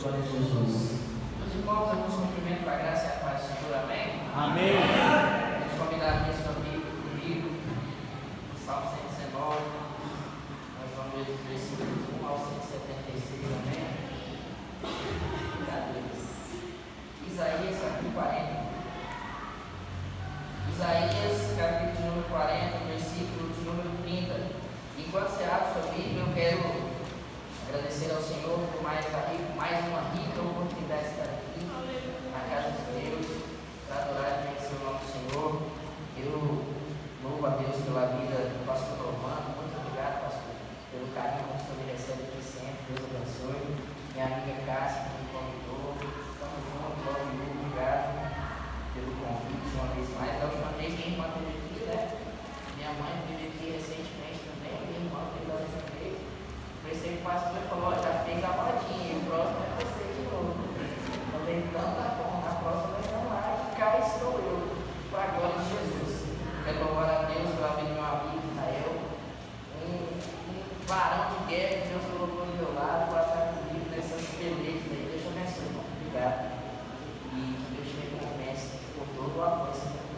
Glória a Jesus. Meus irmãos, eu vos cumprimento com a graça e a paz do Senhor. Amém? Amém. Vamos convidar a minha sua Bíblia comigo. O Salmo 119. Nós vamos ler dos versículos 1 ao 176. Amém? Cadê? Isaías capítulo 40. Isaías capítulo de número 40, versículo de número 30. Enquanto você abre sua Bíblia, eu quero agradecer ao Senhor por mais uma rica oportunidade de estar aqui na casa de Deus, para adorar e conhecer o nome do Senhor. Eu louvo a Deus pela vida do pastor Romano. Muito obrigado, pastor, pelo carinho que o Senhor me recebe aqui sempre. Deus abençoe. Minha amiga Cássia, que me convidou. Estamos juntos, obrigado pelo convite uma vez mais. Da última vez minha irmã esteve aqui, né? Minha mãe esteve aqui recentemente também. Minha irmã esteve da última vez. Pensei que o pastor falou, já fez a rodinha, e o próximo é você de novo. Falei, então tá bom, na próxima vai ser lá, e cá estou eu, para a glória de Jesus. Quero louvar a Deus pela vida do meu amigo Israel, um varão de guerra que Deus colocou do meu lado para estar comigo nessas pelejas aí. Deus abençoe, irmão. Obrigado. E que Deus te recompense por todo o apoio que você tem.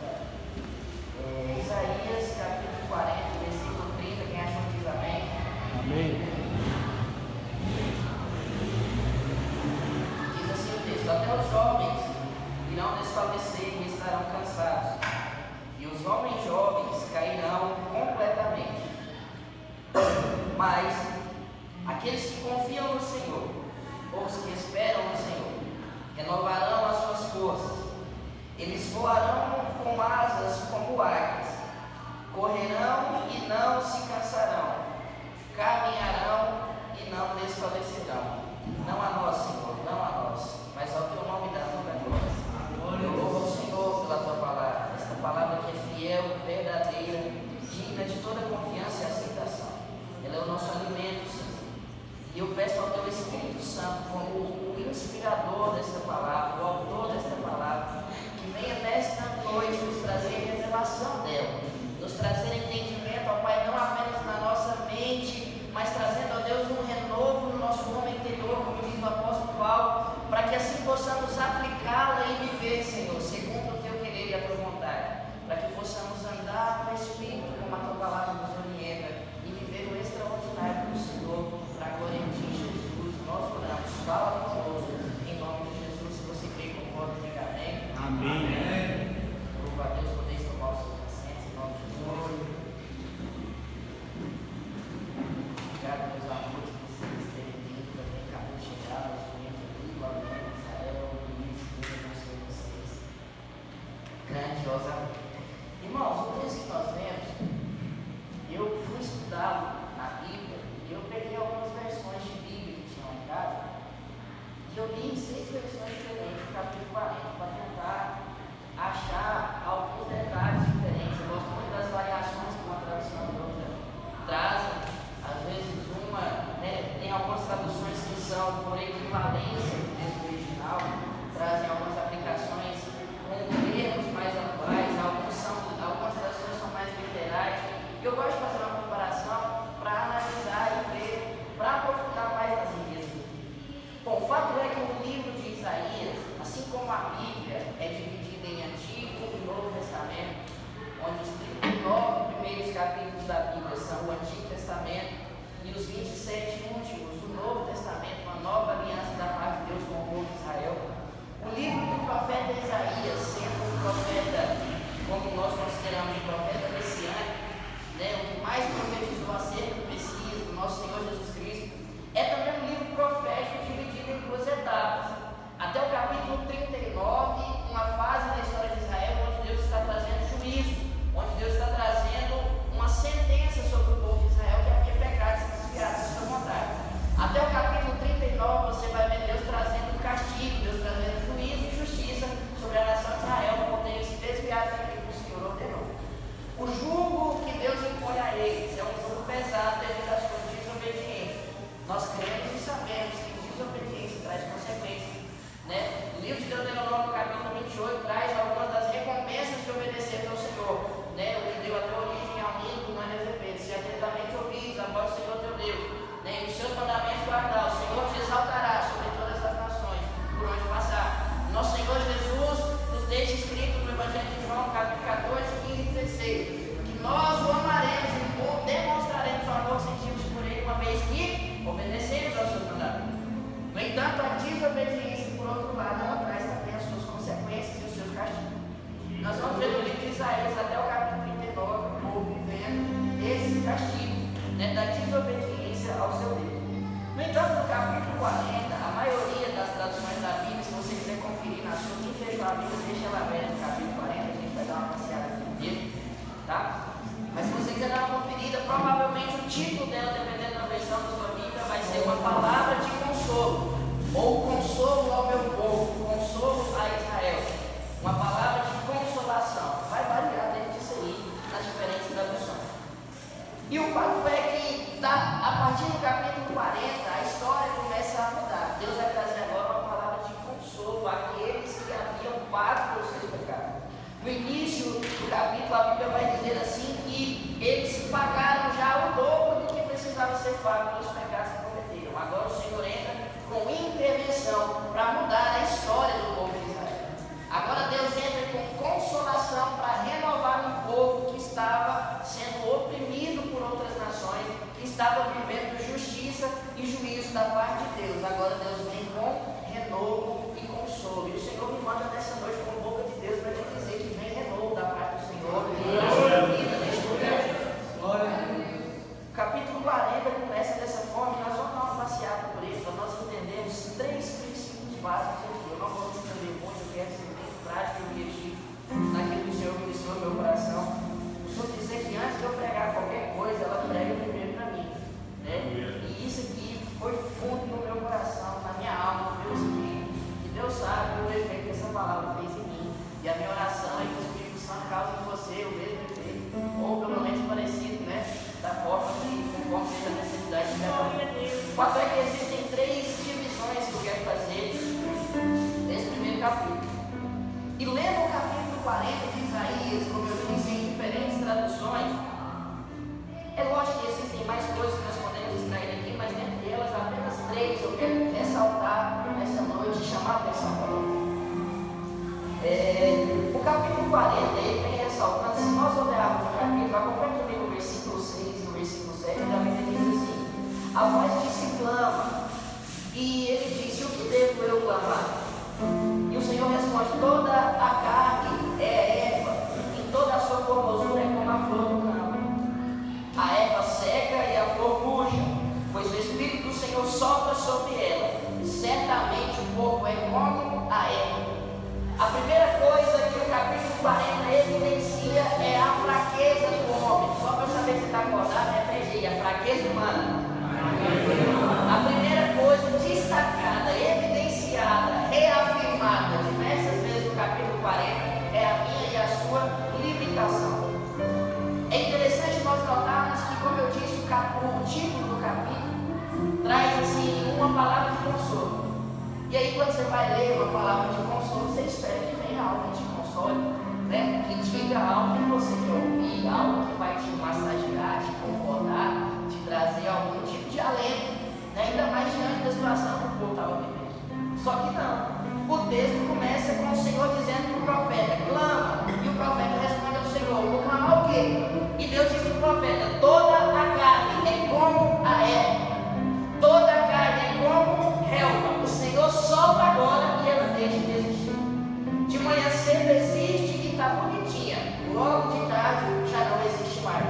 Isaías capítulo 40, versículo 30, quem achou diz amém? Amém. Até os jovens irão desfalecer e estarão cansados, e os homens jovens cairão completamente. Mas aqueles que confiam no Senhor, ou os que esperam no Senhor, renovarão as suas forças. Eles voarão com asas como águias, correrão e não se cansarão, caminharão e não desfalecerão. Não a nós, Senhor, não a nós, mas ao teu nome da tua glória. Eu louvo ao Senhor pela tua palavra, esta palavra que é fiel, verdadeira, digna de toda confiança e aceitação. Ela é o nosso alimento, Senhor. E eu peço ao teu Espírito Santo, como o inspirador desta palavra, o autor desta palavra, que venha nesta noite nos trazer revelação dela, nos trazer entendimento, ó Pai, não apenas na nossa mente, mas trazendo a Deus um renovo no nosso homem interior, como diz o apóstolo Paulo, para que assim possamos aplicá-la e viver, Senhor, segundo o teu querer e a tua vontade, para que possamos andar no Espírito, como a tua palavra nos orienta, e viver o extraordinário do Senhor, para a glória de Jesus. Nós oramos, fala conosco, em nome de Jesus. Se você crê, concorda, diga amém. Amém. Louva a Deus, podeis tomar os seus assentos, em nome de Jesus. Obrigado, meus amores, por vocês terem vindo também. Acabou de chegar, nós comemos ali, glória a Deus, Israel, Luiz, Deus abençoe vocês grandiosamente. Irmãos, o texto que nós lemos, eu fui estudar na Bíblia e eu peguei algumas versões de Bíblia que tinham em casa e eu li 6 versões diferentes do capítulo 40 para tentar achar alguns detalhes diferentes. Eu gosto muito das variações que uma tradução e outra trazem. Às vezes tem algumas traduções que são por equivalência do texto original, trazem algumas aplicações com termos mais atuais, algumas traduções são mais literais. Eu gosto de fazer uma comparação para analisar e ver, para aprofundar mais nas riquezas. Bom, o fato é que o livro de Isaías, assim como a Bíblia, é dividida em Antigo e Novo Testamento, onde os 39 primeiros capítulos da Bíblia são o Antigo Testamento e os 27 últimos, o Novo Testamento, uma nova aliança da parte de Deus com o povo de Israel. O livro do profeta Isaías, sendo um profeta, como nós consideramos um profeta messiânico, o que mais profetizou acerca do Messias, do nosso Senhor Jesus Cristo, é também um livro profético dividido em 2 etapas. Até o capítulo 39, uma fase da história de Israel onde Deus está trazendo juízo, onde Deus está trazendo uma sentença sobre o povo de Israel que havia pecado e se desviado da sua vontade. Até o capítulo 39 você vai ver povo, consolo a Israel. Uma palavra de consolação. Vai variar dentro disso aí, nas diferentes traduções. E o fato é que, a partir do capítulo 40, a história começa a mudar. Deus vai trazer agora uma palavra de consolo àqueles que haviam pago pelos seus pecados. No início do capítulo, a Bíblia vai dizer assim que eles pagaram já o dobro do que precisava ser pago pelos pecados que cometeram. Agora o Senhor entra com intervenção para mudar a história do povo de Israel. Agora Deus entra com consolação para renovar um povo que estava sendo oprimido por outras nações, que estava vivendo justiça e juízo da parte de Deus. Agora Deus vem com renovo e consolo. E o Senhor me manda nessa noite com a boca de Deus para te dizer que vem renovo da parte do Senhor na sua vida, neste lugar. O capítulo 40 começa dessa forma e nós vamos dar uma passeada por ele para nós entendermos 3 princípios básicos aqui. Eu não vou entender muito, eu quero ser bem prático e objetivo naquilo que o Senhor ministrou no meu coração. Costumo dizer que antes de eu pregar qualquer coisa, ela prega primeiro para mim, né? E isso aqui foi fundo no meu coração, na minha alma, no meu espírito. E Deus sabe o efeito que essa palavra fez em mim. E a minha oração é que o Espírito Santo cause em você o mesmo efeito, ou pelo menos parecido, né? Da forma que, conforme seja a necessidade de trabalhar. O fato é que existem 3 divisões que eu quero fazer nesse primeiro capítulo. E lendo o capítulo 40 de Isaías, como eu disse, em diferentes traduções, é lógico que existem mais coisas que nós podemos extrair aqui, mas dentre elas apenas 3 eu quero ressaltar nessa noite e chamar a atenção para nós. O capítulo 40, ele vem ressaltando, se nós olharmos o capítulo, acompanhe comigo o versículo 6 e o versículo 7, a Bíblia diz assim: a voz que se clama, e ele disse: o que devo eu clamar? E o Senhor responde: toda a carne é erva, e toda a sua formosura é como a flor do campo. A erva seca e a flor murcha, pois o Espírito do Senhor sopra sobre ela. Certamente o povo é como a erva. A primeira coisa que o capítulo 40 evidencia é a fraqueza do homem. Só para eu saber se está acordado, repete aí: a fraqueza humana. A primeira coisa destacada, evidenciada, reafirmada diversas vezes no capítulo 40 é a minha e a sua limitação. É interessante nós notarmos que, como eu disse, o título do capítulo traz assim uma palavra de consolo. E aí, quando você vai ler uma palavra de consolo, você espera que venha algo que te console, né? Que diga algo que você quer ouvir, algo que vai te massagear, te confortar, te trazer algum tipo de alento, né? Ainda mais diante da situação que o povo estava vivendo. Só que não. O texto começa com o Senhor dizendo para o profeta: clama. E o profeta responde ao Senhor: vou clamar o quê? E Deus diz para o profeta: toda a carne é como a erva. Toda a carne é como relva. O Senhor solta agora e ela deixa de existir. De manhã cedo existe e está bonitinha. Logo de tarde já não existe mais.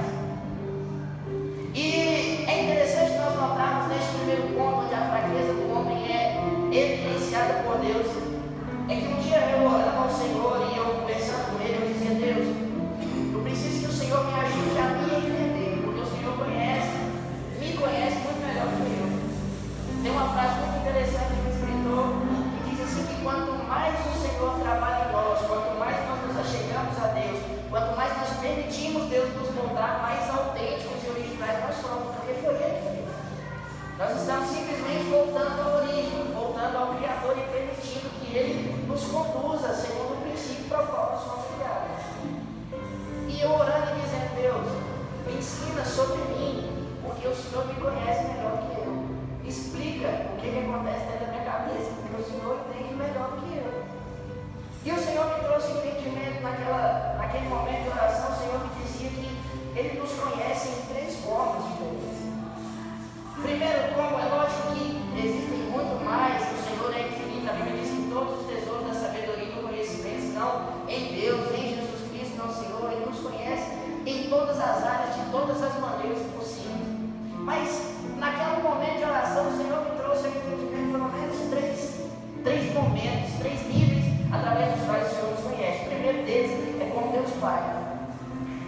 E é interessante nós notarmos neste primeiro ponto, onde a fraqueza do homem é evidenciada por Deus, é que um dia eu orando ao Senhor e eu conversando com Ele, eu dizia: Deus, eu preciso que o Senhor me ajude a me entender, porque o Senhor me conhece muito melhor que eu. Tem uma frase muito interessante de um escritor que diz assim: que quanto mais o Senhor trabalha em nós, quanto mais nós nos achegamos a Deus, quanto mais nós permitimos Deus nos moldar, mais autênticos e originais nós somos, porque foi Ele que fez. Nós estamos simplesmente voltando à origem, voltando ao Criador e permitindo que Ele nos conduza segundo o princípio para o qual nós somos criados. E eu orando e dizendo: Deus, me ensina sobre mim, porque o Senhor me conhece melhor que eu. Explica o que acontece dentro da minha cabeça, porque o Senhor entende melhor do que eu. E o Senhor me trouxe entendimento naquele momento de oração. O Senhor me dizia que Ele nos conhece em 3 formas diferentes. Primeiro, como é lógico que existem muito mais, o Senhor é infinito. A Bíblia diz que todos os tesouros da sabedoria e do conhecimento estão em Deus, em Jesus Cristo, nosso Senhor. Ele nos conhece em todas as áreas, de todas as maneiras possíveis. Mas naquele momento de oração, o Senhor me trouxe ao entendimento pelo menos 3 momentos, 3 níveis através dos quais o Senhor nos conhece. O primeiro deles é como Deus Pai.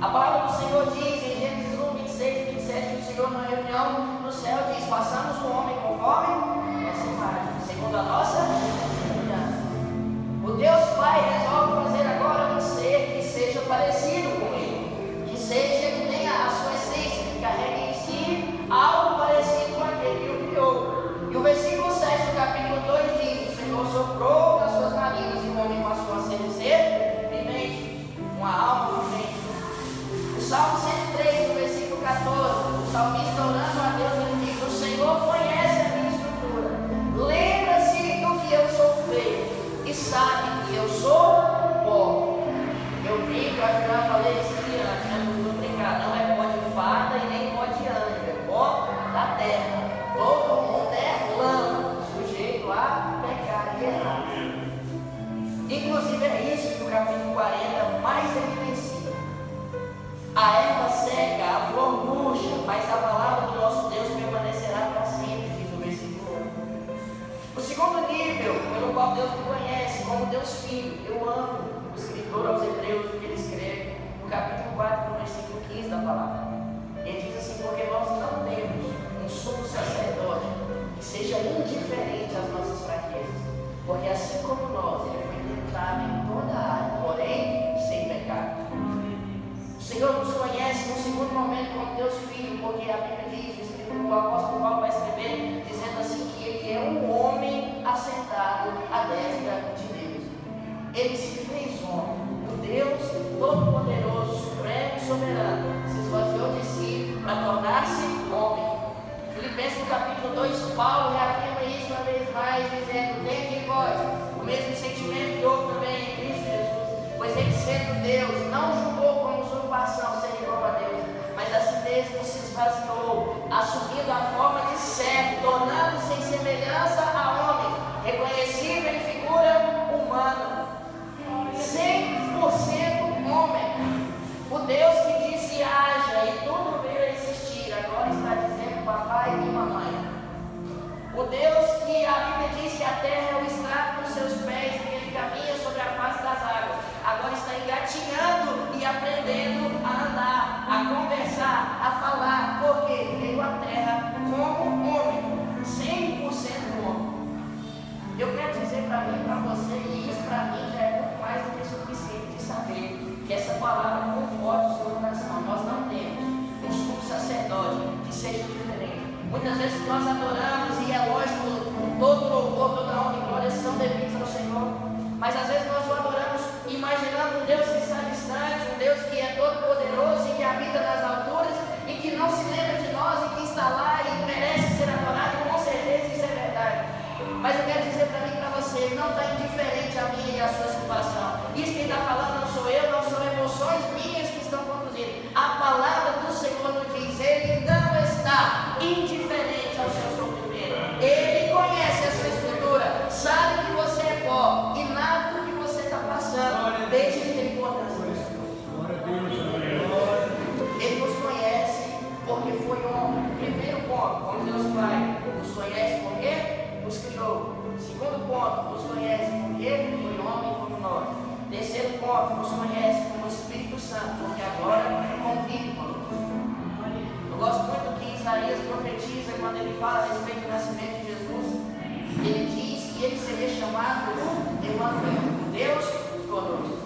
A palavra do Senhor diz em Gênesis 1, 26 e 27 que o Senhor, na reunião no céu, diz: façamos o homem conforme nossa imagem, segundo a nossa semelhança. Inclusive é isso que o capítulo 40 mais evidencia. A erva seca, a flor murcha, mas a palavra do nosso Deus permanecerá para sempre, diz o versículo 1. O segundo nível pelo qual Deus me conhece como Deus Filho, eu amo o escritor aos Hebreus, o que ele escreve no capítulo 4, no versículo 15 da palavra. Ele diz assim: porque nós não temos um sumo sacerdote que seja indiferente às nossas fraquezas, porque assim como nós, ele foi tentado em toda a área, porém sem pecado. O Senhor nos conhece no segundo momento como Deus Filho, porque a Bíblia diz, o apóstolo Paulo vai escrever, dizendo assim que ele é um homem assentado à destra de Deus. Ele se fez homem, o Deus Todo-Poderoso, Supremo e Soberano, se esvaziou de si para tornar-se homem. Filipenses no capítulo 2, Paulo reafirma isso uma vez mais, dizendo: tende em vós o mesmo sentimento que houve também em Cristo Jesus, pois ele, sendo Deus, não julgou como usurpação ser igual a Deus, mas a si mesmo se esvaziou, assumindo a forma de servo, tornando-se em semelhança a homem, reconhecido em figura humana, 100% homem. O Deus que disse haja e tudo veio a existir, agora está dizendo papai e mamãe. O Deus que a Bíblia diz que a terra é o estrado dos seus pés e que ele caminha sobre a face das águas, agora está engatinhando e aprendendo a andar, a conversar, a falar, porque veio à terra como homem, 100% homem. Eu quero dizer para mim e para você, e isso para mim já é muito mais do que suficiente de saber que essa palavra conforta o seu coração. Nós não temos um sumo sacerdote que seja diferente. Muitas vezes nós adoramos, e é lógico, todo louvor, toda honra e glória são devidos ao Senhor, mas às vezes nós o adoramos imaginando um Deus que está distante, um Deus que é todo poderoso e que habita nas alturas e que não se lembra de nós e que está lá e merece ser adorado. Com certeza isso é verdade, mas eu quero dizer para mim e para você, ele não está indiferente a mim e à sua situação. Isso quem está falando não sou eu, não são emoções minhas que estão conduzindo. A palavra do Senhor nos diz: ele não está indiferente ao seu sofrimento. Ele conhece a sua estrutura, sabe que você é pó e nada do que você está passando deixa de ter importância. Ele nos conhece porque foi homem. Primeiro ponto, como Deus Pai nos conhece porque nos criou. Segundo ponto, nos conhece porque foi homem como nós. Terceiro ponto, nos conhece como Espírito Santo, porque agora convive conosco. Eu gosto muito do que Isaías profetiza quando ele fala a respeito do nascimento de Jesus. Ele diz que ele seria chamado Emanuel, Deus conosco.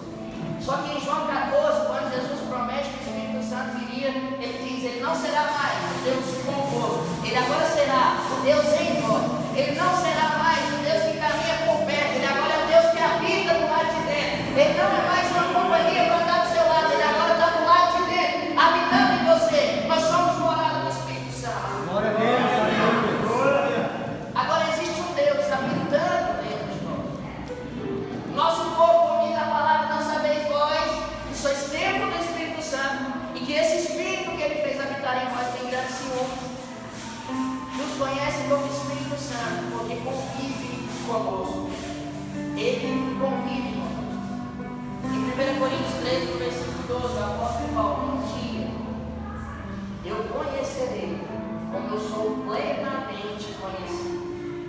Só que em João 14, quando Jesus promete que o Espírito Santo viria, ele diz: ele não será mais o Deus convosco, ele agora será o Deus em vós. Ele não será mais o Deus que caminha por perto, ele agora é o Deus que habita do lado de dentro. Ele não é mais uma companhia para estar do seu lado, ele agora está do lado de dentro, habitando em você. Nós somos morada do Espírito Santo. Glória a Deus. Agora existe um Deus habitando dentro de nós. Nosso povo, por meio da palavra, não sabeis vós que sois templo do Espírito Santo, e que esse Espírito que ele fez habitar em vós tem grande ciúme. Nos conhece como Espírito Santo, porque convive conosco. Ele convive conosco. Em 1 Coríntios 13, no versículo 12, o apóstolo Paulo: um dia eu conhecerei como eu sou plenamente conhecido.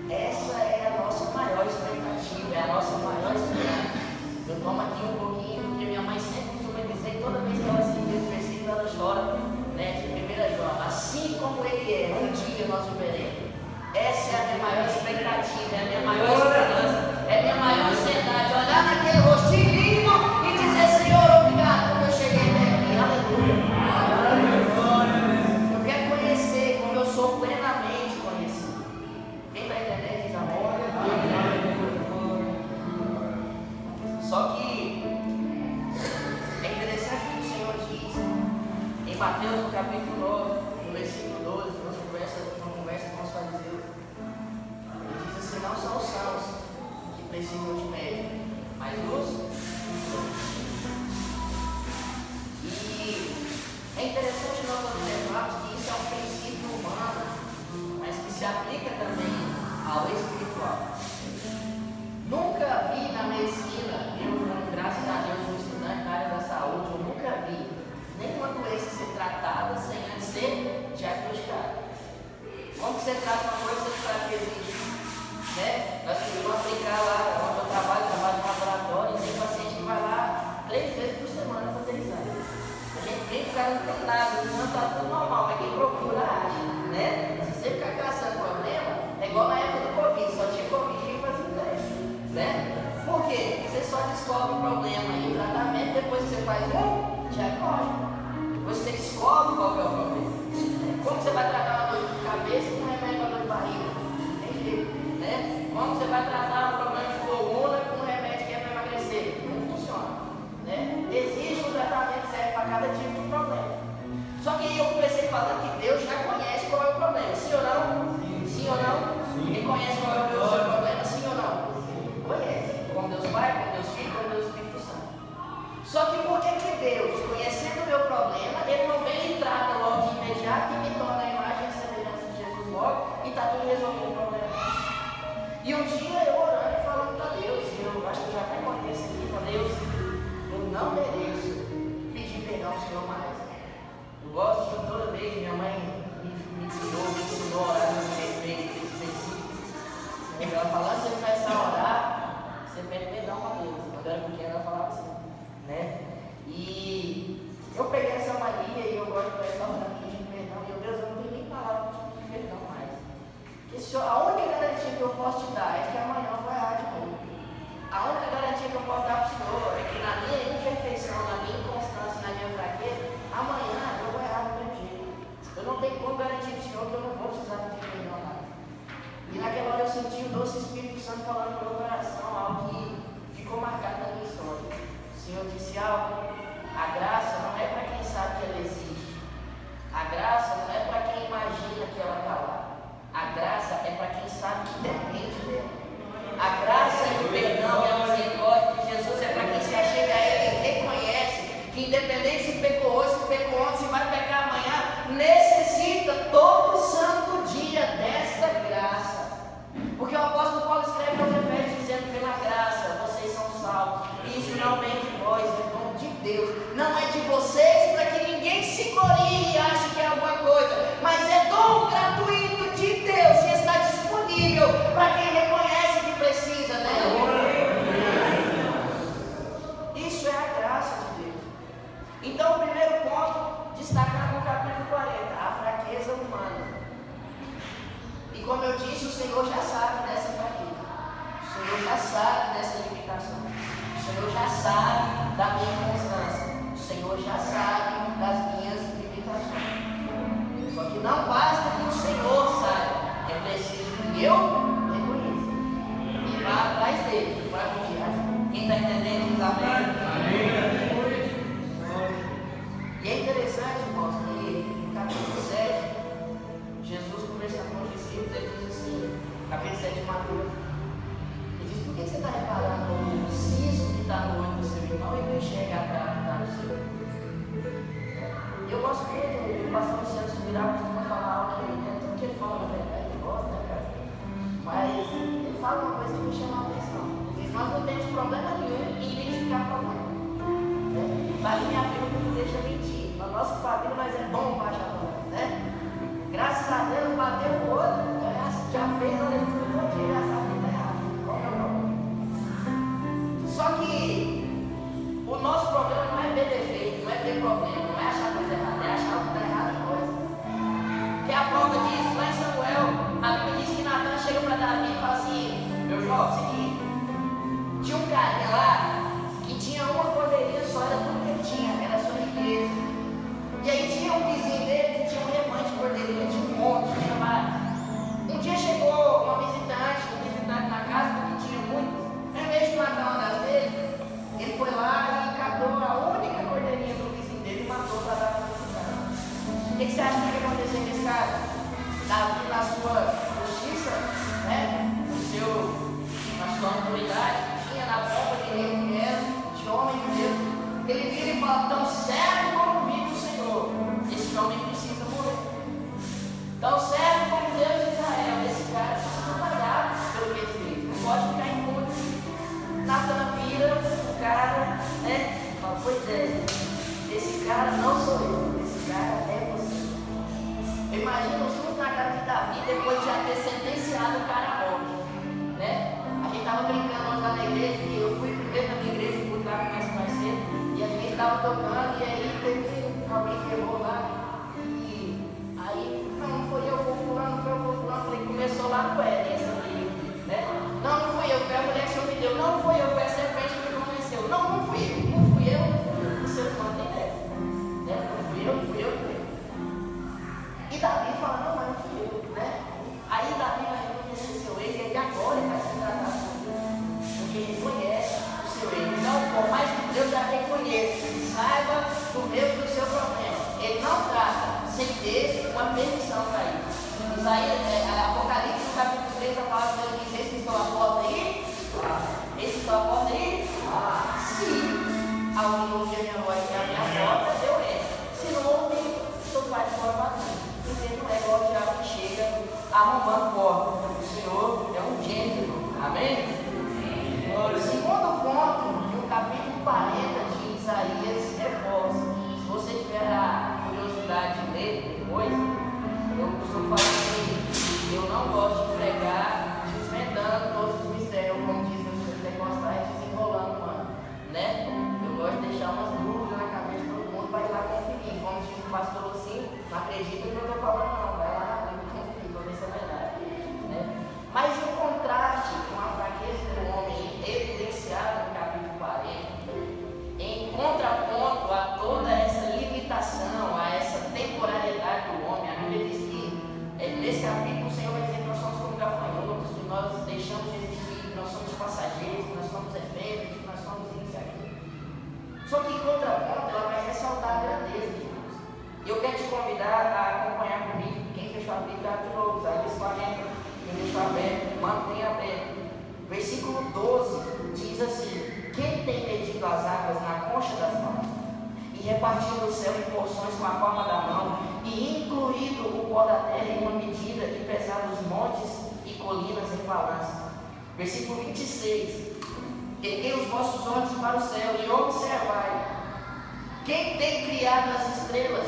Essa é a nossa maior expectativa, é a nossa maior esperança. Eu tomo aqui um pouquinho, porque minha mãe sempre costuma dizer, toda vez que ela se diz esse versículo, ela chora, né, de 1 João: assim como ele é, um dia nós o veremos. Essa é a minha maior expectativa, é a minha maior esperança, é a minha maior ansiedade. Olhar naquele rostinho lindo e dizer: Senhor, obrigado porque eu cheguei até aqui. Aleluia. Eu quero conhecer como eu sou plenamente conhecido. Quem está entendendo diz amém? Só que é interessante o que o Senhor diz em Mateus, no capítulo 9, no versículo 12, numa conversa com os fariseus. Ele diz assim: não são os sãos que precisam de médico, mas os. E é interessante nós observarmos que isso é um princípio humano, mas que se aplica também ao espiritual. Nunca vi na medicina descobre o problema e o tratamento, depois que você faz um diagnóstico. Depois você descobre qual que é o problema. Como você vai tratar uma dor de cabeça com remédio para dor de barriga? Tem jeito, né? Como você vai tratar um problema de coluna com remédio que é para emagrecer? Não funciona, né? Existe um tratamento certo para cada tipo de problema. Só que eu comecei falando que Deus já conhece qual é o problema, sim ou não? Sim ou não? Ele conhece qual é o seu problema, sim ou não? Conhece. Como Deus Pai, como Deus Filho, como Deus Espírito Santo. Só que por que Deus, conhecendo o meu problema, Ele não vem e trata logo de imediato e me torna a imagem e semelhança de Jesus logo e está tudo resolvido o problema? E um dia eu orando e falando para Deus, e eu acho que já até contei isso aqui, para Deus, eu não mereço pedir perdão ao Senhor mais. Eu gosto de toda vez, minha mãe me ensinou a orar de um jeito bem específico. Ela falava, você começar a orar, você pede perdão para Deus. Quando eu era pequena, ela falava assim, né? E eu peguei essa mania e eu gosto de começar a orar pedindo perdão. E eu, Deus, eu não tenho nem palavra para pedir perdão mais. Porque a única garantia que eu posso te dar é que amanhã eu vou errar de novo. A única garantia que eu posso dar para o Senhor é que na minha imperfeição, na minha inconstância, na minha fraqueza, amanhã eu vou errar do mesmo jeito. Eu não tenho como garantir para o Senhor que eu não vou precisar pedir perdão mais. E naquela hora eu senti o doce Espírito Santo falando no meu coração, algo que ficou marcado na minha história. O Senhor disse algo, a graça não é para quem sabe que ela existe. A graça não é para quem imagina que ela está lá. A graça é para quem sabe que depende dela. A graça e o perdão e a misericórdia de Jesus é para quem se achega a Ele e reconhece que independente se pecou hoje, se pecou ontem, se vai pecar amanhã, necessita todo santo dia desta graça. Porque o apóstolo Paulo escreve aos Efésios dizendo, pela graça vocês são salvos. E isso não vem de vós, é dom de Deus. Não é de vocês para que ninguém se glorie e ache que é alguma coisa. Mas é dom gratuito de Deus e está disponível para quem reconhece que precisa dela. Isso é a graça de Deus. Então o primeiro ponto, destacado no capítulo 40, a fraqueza humana. E como eu disse, o Senhor já sabe dessa fraqueza. O Senhor já sabe dessa limitação. O Senhor já sabe da minha constância. O Senhor já sabe das minhas limitações. Só que não basta que o Senhor saiba. É preciso que eu reconheça. E vá atrás dele para vigiar. Quem está entendendo diz amém? E é interessante, irmãos, que no capítulo 7, Jesus conversando com os discípulos, ele diz assim, capítulo 7 de Mateus, ele diz, por que você está reparando no cisco que está no olho do seu irmão e não enxerga a cara que está no seu? Eu gosto muito, o pastor Luciano Subirá costuma falar algo que tudo que ele fala na verdade, eu gosto, né, cara? Mas ele fala uma coisa que me chama a atenção. Ele diz, nós não temos problema nenhum em identificar problema. Mas minha Bíblia não deixa mentir. Na nossa família, mas é bom baixar problema, né? Graças a Deus, bateu o outro, já fez a leitura todo dia, já sabe que está errado. Qual é o problema? Só que o nosso problema não é ver defeito, não é ver problema, não é achar coisa errada, é achar o que está errado em coisa. Que a prova disso, lá em Samuel, a Bíblia diz que Natan chega para Davi e fala assim, meu João, é o seguinte, tinha um carinha lá que tinha uma cordeirinha só, era tudo que ele tinha, era a sua riqueza. E aí tinha um vizinho dele que tinha um rebanho de cordeirinha, tinha um monte, tinha vários. Um dia chegou uma visitante na casa, porque tinha muitas. Em vez de matar uma das dele, ele foi lá e catou a única cordeirinha do vizinho dele e matou para dar para o visitante. O que você acha que aconteceu nesse caso? Davi, na sua justiça, né? Na sua autoridade que tinha, na prova de rei que era, de homem de Deus, ele vira e fala, tão certo como vive o Senhor, esse homem precisa morrer. Tão certo como Deus de Israel, esse cara precisa pagar pelo que ele fez, não pode ficar impune. Natan vira o cara, né? Fala, pois é, esse cara não sou eu, esse cara é você. Imagina o susto na cara de Davi depois de já ter sentenciado o cara à morte, né? A gente estava brincando hoje lá na igreja, e eu fui primeiro na minha igreja, fui lá com mais cedo, e a gente estava tocando, e aí teve alguém que errou lá, e aí, não foi eu, foi fulano, falei, começou lá no Éden, essa briga, né? Não fui eu, foi a mulher que o Senhor me deu, não foi eu, foi a serpente que me convenceu. do meu e do seu problema. Ele não trata sem ter uma permissão para isso. Apocalipse, no capítulo 3, a palavra de Deus diz: esse que estou à porta aí, esse que estou à porta aí, se alguém ouvir a minha voz e abrir a porta, eu entro. Se não ouvir, estou para de fora batendo. Porque não é igual o diabo que chega arrombando porta. O Senhor é um gênero. Amém? O segundo ponto, no capítulo 40 de Isaías, reforça. Se você tiver a curiosidade de ler depois, eu costumo falar que eu não gosto de pregar desvendando todos os mistérios, como diz nos pentecostais, desenrolando, mano. Né? Eu gosto de deixar umas dúvidas na cabeça de todo mundo para ir lá conferir. Como diz o pastor Lucinho, não acredita no que eu estou falando, não. Vai lá na Bíblia conferir para ver se é verdade. Né? Mas em contraste com a fraqueza do homem evidenciada no capítulo 40, em contraponto a toda essa limitação, a essa temporalidade do homem, a Bíblia diz que nesse capítulo o Senhor vai dizer que nós somos como gafanhotos, que nós deixamos de existir, que nós somos passageiros, que nós somos efêmeros, que nós somos isso e aquilo. Só que em contraponto ela vai ressaltar a grandeza de Deus. E eu quero te convidar a acompanhar comigo. Quem fechou a Bíblia, abre de novo, Isaías 40. Quem deixou aberto, mantenha aberto. Versículo 12 diz assim: quem tem medido as águas na concha das mãos, e repartido o céu em porções com a palma da mão, e incluído o pó da terra em uma medida, e pesado os montes e colinas em balança. Versículo 26: erguei os vossos olhos para o céu e observai. Quem tem criado as estrelas?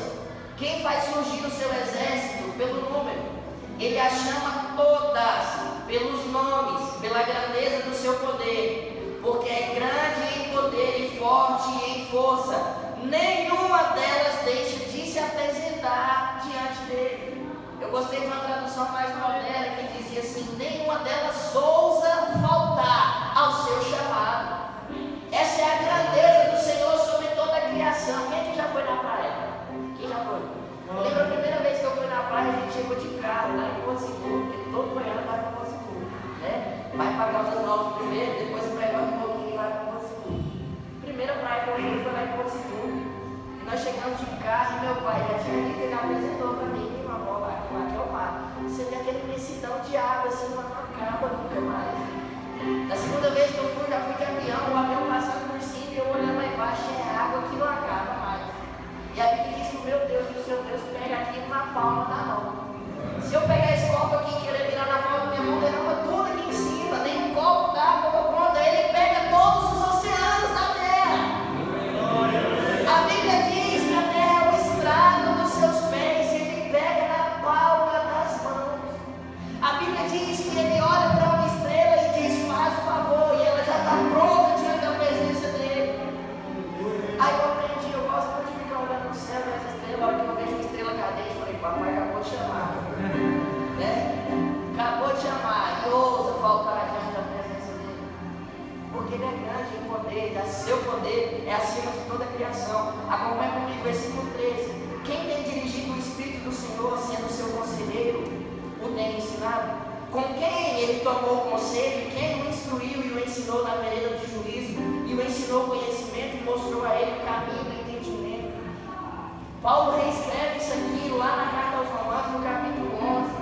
Quem faz surgir o seu exército pelo número? Ele as chama todas pelos nomes, pela grandeza do seu poder, porque é grande em poder e forte em força. Nenhuma delas deixa de se apresentar diante dele. Eu gostei de uma tradução mais moderna que dizia assim: nenhuma delas ousa faltar ao seu chamado. Essa é a grandeza do Senhor sobre toda a criação. Quem que já foi na praia? Quem já foi? Eu lembro a primeira vez que eu fui na praia, a gente chegou de carro lá em Porto Seguro, porque todo goiano vai para Porto Seguro, né? Vai para Caldas Novas primeiro, depois pega um pouquinho e vai para Porto Seguro. Primeira praia que eu fui foi lá em Porto Seguro. E nós chegamos de carro e meu pai já tinha visto, ele apresentou para mim uma bola aqui é o mar. Você vê aquela imensidão de água assim, não acaba nunca mais. Na segunda vez que eu fui, já fui de avião, o avião passando por cima e eu olhando lá embaixo, é água que não acaba mais. E a Bíblia diz que o meu Deus e o seu Deus pega aqui na palma da mão. Se eu pegar esse copo aqui e querer virar na palma da minha mão, derrama tudo aqui em cima, nem um copo d'água eu conta, ele pega todos os oceanos da terra. A Bíblia diz que a terra é o estrado dos seus pés, e ele pega na palma das mãos. A Bíblia diz que ele olha para uma estrela e diz: faz o favor, e ela já está pronta diante da presença dele. Aí eu aprendi, eu gosto muito de ficar olhando no céu e as estrelas. A hora que eu vejo uma estrela cadente, eu falei: papai acabou de chamar, né? Acabou de chamar, e ousa faltar diante da presença dele, porque ele é grande em poder, e seu poder é acima de toda a criação. Acompanha comigo, versículo 13: quem tem dirigido o Espírito do Senhor, sendo seu conselheiro, o tem ensinado? Com quem ele tomou conselho, e quem o instruiu e o ensinou na vereda de juízo, e o ensinou conhecimento e mostrou a ele o caminho do entendimento. Paulo reescreve isso aqui lá na carta aos Romanos, no capítulo 11.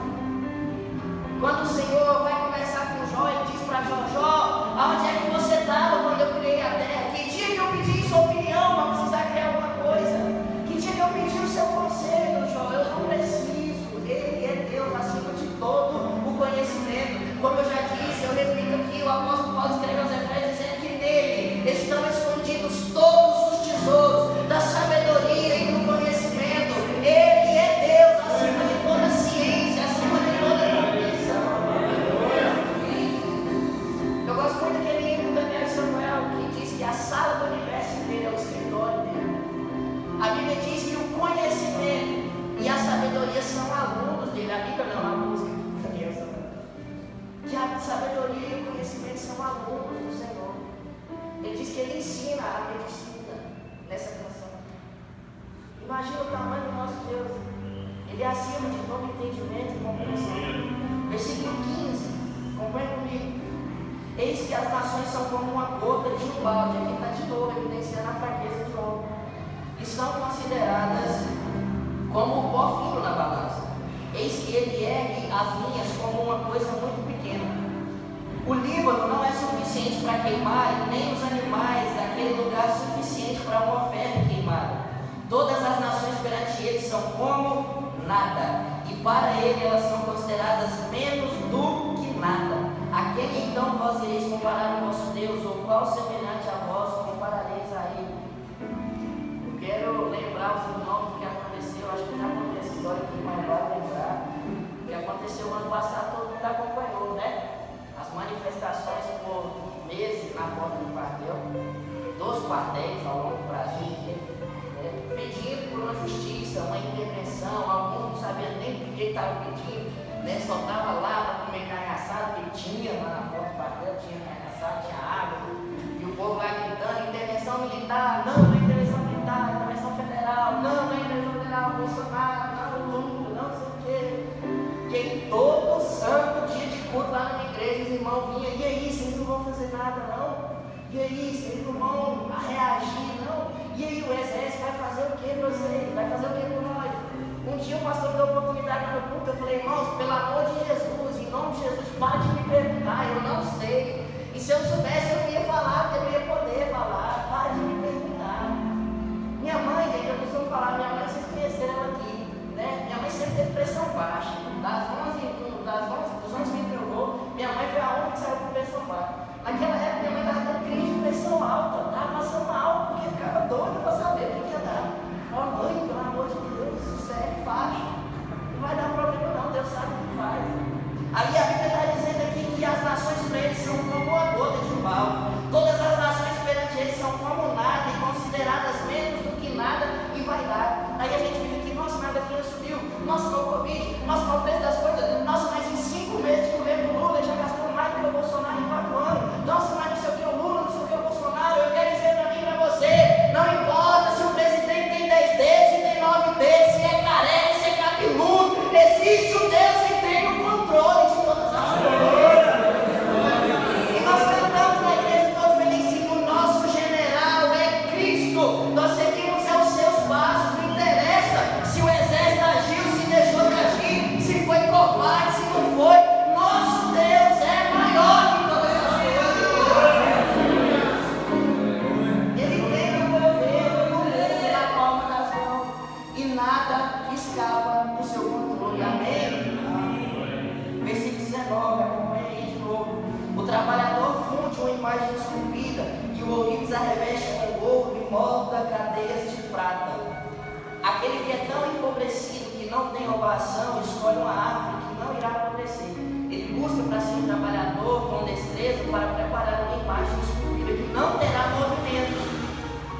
Quando o Senhor vai conversar com Jó, ele diz para Jó: Jó, aonde é que você estava quando eu criei a terra? Que dia que eu pedi sua opinião para precisar criar alguma coisa? Que dia que eu pedi o seu conselho, Jó? Eu não preciso. Ele é Deus acima de todo o conhecimento. Como eu já disse, eu repito aqui, o apóstolo Paulo escreveu aos Efésios dizendo que nele estão escondidos todos os tesouros da sabedoria e do conhecimento. Ele é Deus acima de toda ciência, acima de toda compreensão. Eu gosto muito daquele livro do Daniel Samuel, que diz que a sala do universo inteiro é o escritório dele. A Bíblia diz que o conhecimento e a sabedoria são alunos dele. A Bíblia não é uma música do Daniel Samuel. Que a sabedoria e o conhecimento são alunos do Senhor. Ele diz que ele ensina a medicina nessa canção. Imagina o tamanho do nosso Deus. Ele é acima de todo entendimento e compreensão. Versículo 15, acompanhe comigo. Eis que as nações são como uma gota de um balde. Aqui está de novo evidenciando a fraqueza de homem. e são consideradas como o pó fino na balança. Eis que ele ergue as linhas como uma coisa muito pequena. O Líbano não é suficiente para queimar, e nem os animais daquele lugar suficiente para uma oferta queimada. Todas as nações perante ele são como nada, e para ele elas são consideradas menos do que nada. A quem então vós ireis comparar o vosso Deus, ou qual semelhante a vós comparareis a ele? Eu quero lembrar os irmãos do que aconteceu, acho que já contei essa história aqui, mas vai lembrar. O que aconteceu no ano passado, todo mundo acompanhou, né? As manifestações por meses na porta do quartel, dos quartéis ao longo do Brasil, pedindo por uma justiça, uma intervenção. Alguns não sabiam nem por que estavam pedindo, né? Só estava lá para comer carne assada, porque tinha lá na porta do quartel, tinha carne assada, tinha água, e o povo lá gritando: intervenção militar, não é intervenção militar, intervenção federal, não é intervenção federal, Bolsonaro, não, Lula, não sei o quê. E aí todo santo dia de culto lá na minha igreja, os irmãos vinham: e aí, vocês não vão fazer nada não? E aí, vocês não vão reagir não? E aí, o exército vai fazer o que para vocês? Vai fazer o que por nós? Um dia o pastor me deu a oportunidade lá no culto, eu falei: irmãos, pelo amor de Jesus, em nome de Jesus, pare de me perguntar, eu não sei. E se eu soubesse, eu não ia falar, porque eu não ia poder falar. Pare de me perguntar. Minha mãe, gente, eu costumo falar, minha mãe, vocês conheceram ela aqui, né? Minha mãe sempre teve pressão baixa. Dos 11 que eu vou, minha mãe foi a única que saiu com pressão baixa. Naquela época, minha mãe estava tendo crise de pressão alta, estava passando mal, porque ficava doida para saber o que ia dar. Ó, mãe, pelo amor de Deus, isso é baixo. Não vai dar problema não, Deus sabe o que faz. Ali a Bíblia está dizendo aqui que as nações para eles são como a gota de um balde. Todas as nações perante eles são como nada, e consideradas menos do que nada, e vai dar. Aí a gente fica aqui: nossa, mas a gasolina subiu, nossa, com o Covid, nossa, com o preço das coisas, nossa, mas em 5 meses de governo do Lula já gastou mais do que o Bolsonaro em 4 anos, nossa, mas não sei o que o Lula, não sei o que o Bolsonaro. Eu quero dizer para mim e para você: não importa se o presidente tem 10 dedos, se tem 9 dedos, se é careca, se é cabeludo, existe um Deus que tem o controle de todas as coisas. E nós cantamos na igreja todos felizes: o nosso general é Cristo, nós seguimos aos seus passos. Não interessa se o exército agiu, se deixou de agir, se foi covarde, se não foi, nosso Deus é maior que todas as coisas. Ele tem o governo do mundo na palma das mãos, e nada escapa do seu controle. Amém? Versículo 19, acompanha aí de novo. O trabalhador funde uma imagem esculpida, e o ourives a reveste com ouro e molda cadeias de prata. Aquele que é tão empobrecido que não tem ovação, escolhe uma árvore que não irá apodrecer. Ele busca para si um trabalhador com destreza para preparar uma imagem esculpida que não terá movimento.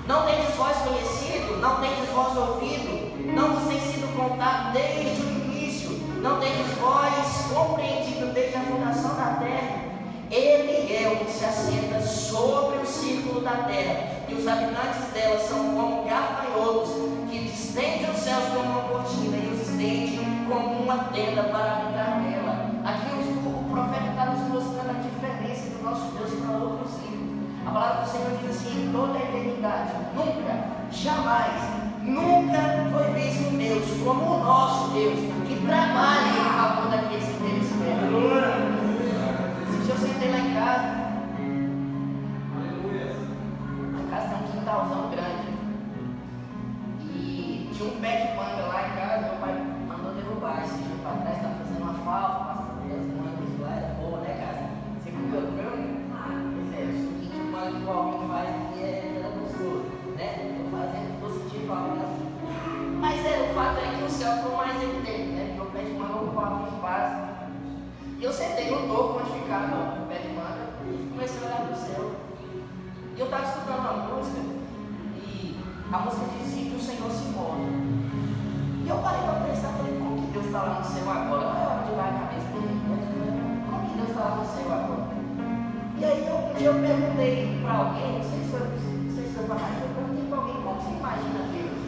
Não tendes vós conhecido, não tendes vós ouvido, não vos tem sido contado desde o início, não tendes vós compreendido desde a fundação da terra. Ele é o que se assenta sobre o círculo da terra, e os habitantes dela são como gafanhotos, que distende os céus como uma cortina e os estende como uma tenda para habitar nela. Aqui o profeta está nos mostrando a diferença do nosso Deus para outros ídolos. A palavra do Senhor diz assim: em toda a eternidade, nunca, jamais, nunca foi visto um Deus como o nosso Deus, que trabalha em favor daqueles que têm esperança. Eu sentei lá em casa. Lá em casa tem um quintalzão grande. E tinha um pé de manga lá em casa. Meu pai mandou derrubar esse dia para trás. Estava fazendo uma falta, passando as mangas lá. Era boa, né, cara? Você comeu o meu? Pois é, o suquinho de manga que o Alvin faz aqui era gostoso, né? Estou sentindo falta assim. Mas o fato é que o céu ficou mais evidente, né? Porque o pé de manga ocupava um espaço. E eu sentei no topo onde ficava o pé de manga e comecei a olhar para o céu. E eu estava escutando uma música, e a música dizia que o Senhor se move. E eu parei para pensar, falei: como que Deus está lá no céu agora? Olha onde vai a cabeça dele. Como que Deus está lá no céu agora? E aí um dia eu perguntei para alguém, não sei se foi para mais, eu perguntei para alguém: como você imagina Deus?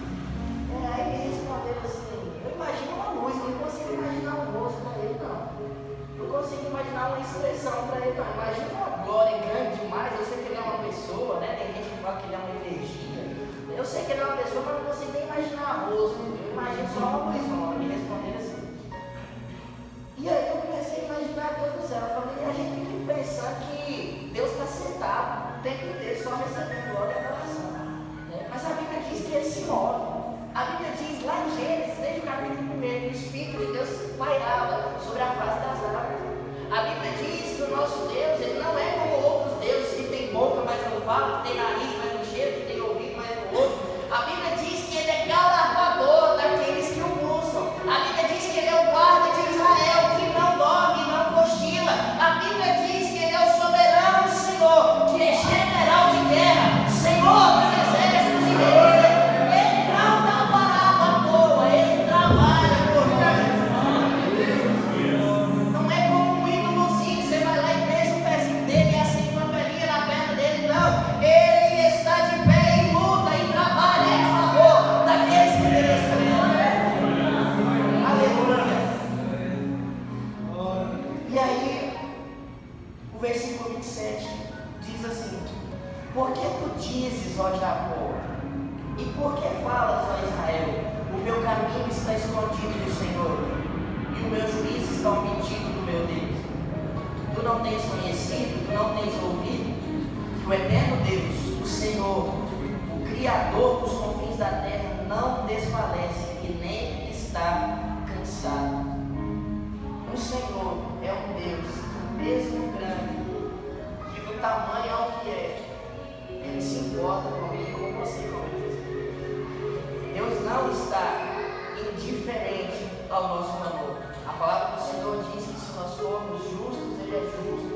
Aí ele respondeu assim: eu imagino uma luz, eu não consigo imaginar um rosto para ele não. Eu consigo imaginar uma expressão para ele, não. Imagina uma glória grande demais. Eu sei que ele é uma pessoa, né? Tem gente que fala que ele é uma energia. Eu sei que ele é uma pessoa, mas não imagino só uma Luizona me respondendo assim. E aí eu comecei a imaginar, Deus do céu, eu falei, a gente fica pensando que Deus está sentado o tempo inteiro só recebendo glória e adoração. Mas a Bíblia diz que ele se move. A Bíblia diz lá em Gênesis, desde o capítulo 1, que o Espírito de Deus pairava sobre a face das águas. A Bíblia diz que o nosso Deus, ele não é como outros deuses que tem boca, mas não fala, que tem nariz, mas não cheira, que tem ouvido, mas não ouve. A Bíblia diz que ele é galardoador daqueles que o buscam. A Bíblia diz que ele é o guarda de Israel, que não dorme, não cochila. A Bíblia diz que ele é o soberano Senhor, que é general de guerra, Senhor dos exércitos e reis. Ele não está parado à toa, ele trabalha por nós. Não é como um ídolozinho, você vai lá e beija o pezinho dele e assenta uma velhinha na perna dele, não. Ele está de pé e luta e trabalha em favor daqueles que ele escolheu. Aleluia. E aí, o versículo 27 diz assim: por que tu dizes, ó Jacó, e por que falas, ó Israel, o meu caminho está escondido do Senhor, e o meu juízo está omitido do meu Deus? Tu não tens conhecido, tu não tens ouvido, que o eterno Deus, o Senhor, o Criador dos confins da terra, não desfalece e nem está cansado. O Senhor é um Deus, mesmo grande, que do tamanho ao que é, Ele se importa comigo, com você, comigo. Deus não está indiferente ao nosso clamor. A palavra do Senhor diz que se nós formos justos, Ele é justo.